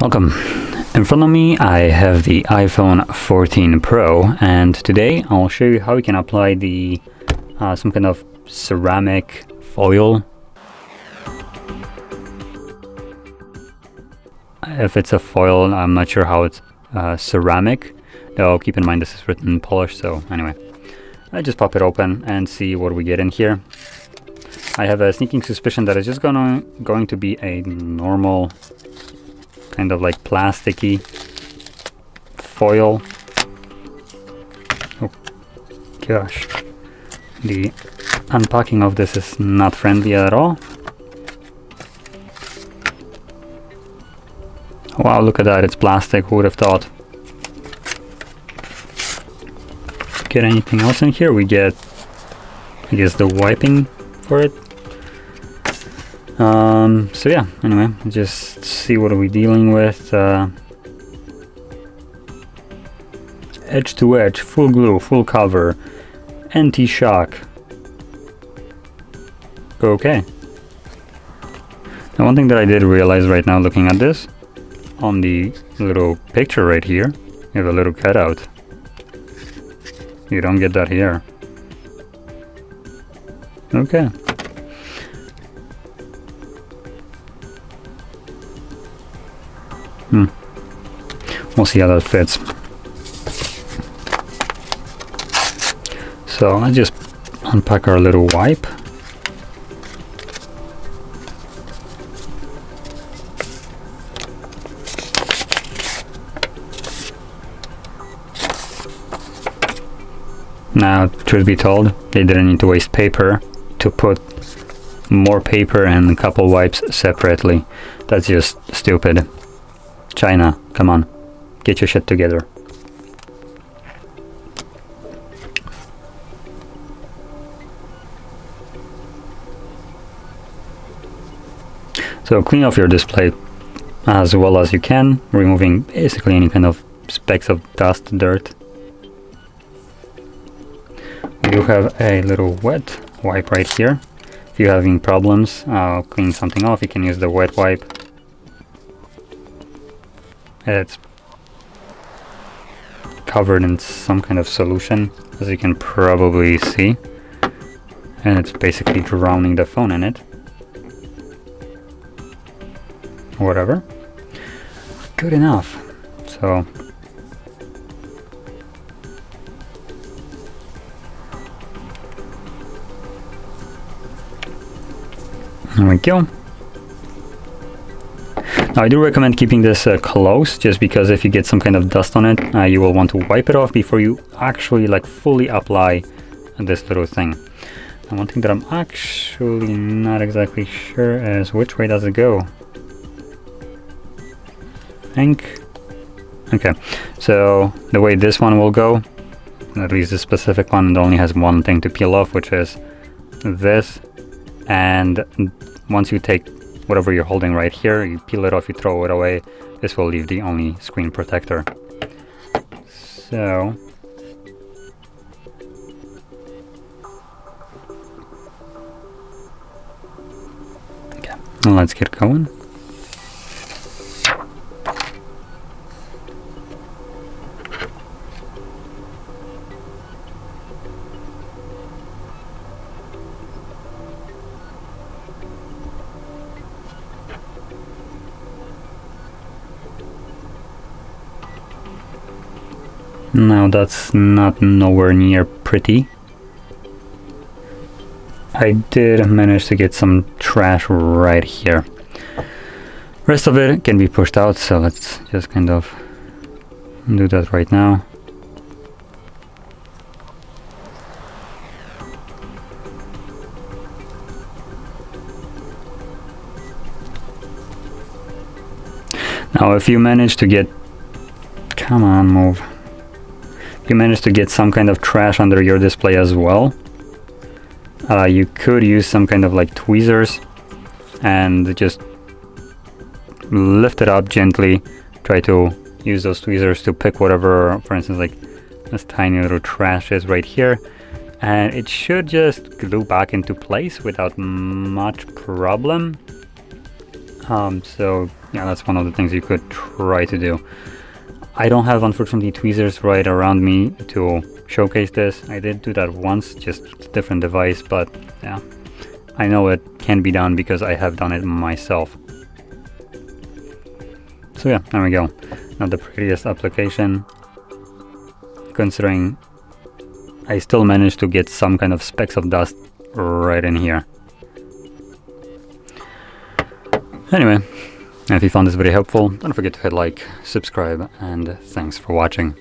Welcome. In front of me I have the iPhone 14 Pro, and today I'll show you how you can apply the some kind of ceramic foil. If it's a foil, I'm not sure how it's ceramic, though keep in mind this is written in Polish, so anyway. I just pop it open and see what we get in here. I have a sneaking suspicion that it's just going to be a normal kind of like plasticky foil. Oh gosh, the unpacking of this is not friendly at all. Wow, look at that, it's plastic, who would have thought? Get anything else in here? We get, I guess, the wiping for it. So yeah, anyway, just see what are we dealing with. Edge to edge, full glue, full cover, anti-shock. Okay. Now one thing that I did realize right now looking at this, on the little picture right here, you have a little cutout. You don't get that here. Okay. We'll see how that fits. So let's just unpack our little wipe. Now, truth be told, they didn't need to waste paper to put more paper and a couple wipes separately. That's just stupid. China, come on, get your shit together. So clean off your display as well as you can, removing basically any kind of specks of dust, dirt. We do have a little wet wipe right here. If you're having problems cleaning something off, you can use the wet wipe. It's covered in some kind of solution, as you can probably see, and it's basically drowning the phone in it. Whatever. Good enough. So there we go. Now I do recommend keeping this close, just because if you get some kind of dust on it, you will want to wipe it off before you actually like fully apply this little thing. And one thing that I'm actually not exactly sure is which way does it go. I think. Okay, so the way this one will go, at least this specific one, it only has one thing to peel off, which is this. And once you take whatever you're holding right here, you peel it off, you throw it away, this will leave the only screen protector. So okay, let's get going. Now that's not nowhere near pretty. I did manage to get some trash right here. Rest of it can be pushed out, so let's just kind of do that right now. Now if you manage to get, come on, move. You manage to get some kind of trash under your display as well, you could use some kind of like tweezers and just lift it up gently. Try to use those tweezers to pick whatever, for instance, like this tiny little trash is right here, and it should just glue back into place without much problem. So yeah, that's one of the things you could try to do. I don't have, unfortunately, tweezers right around me to showcase this. I did do that once, just a different device, but yeah, I know it can be done because I have done it myself. So yeah, there we go. Not the prettiest application, considering I still managed to get some kind of specks of dust right in here. Anyway, if you found this video helpful, don't forget to hit like, subscribe, and thanks for watching.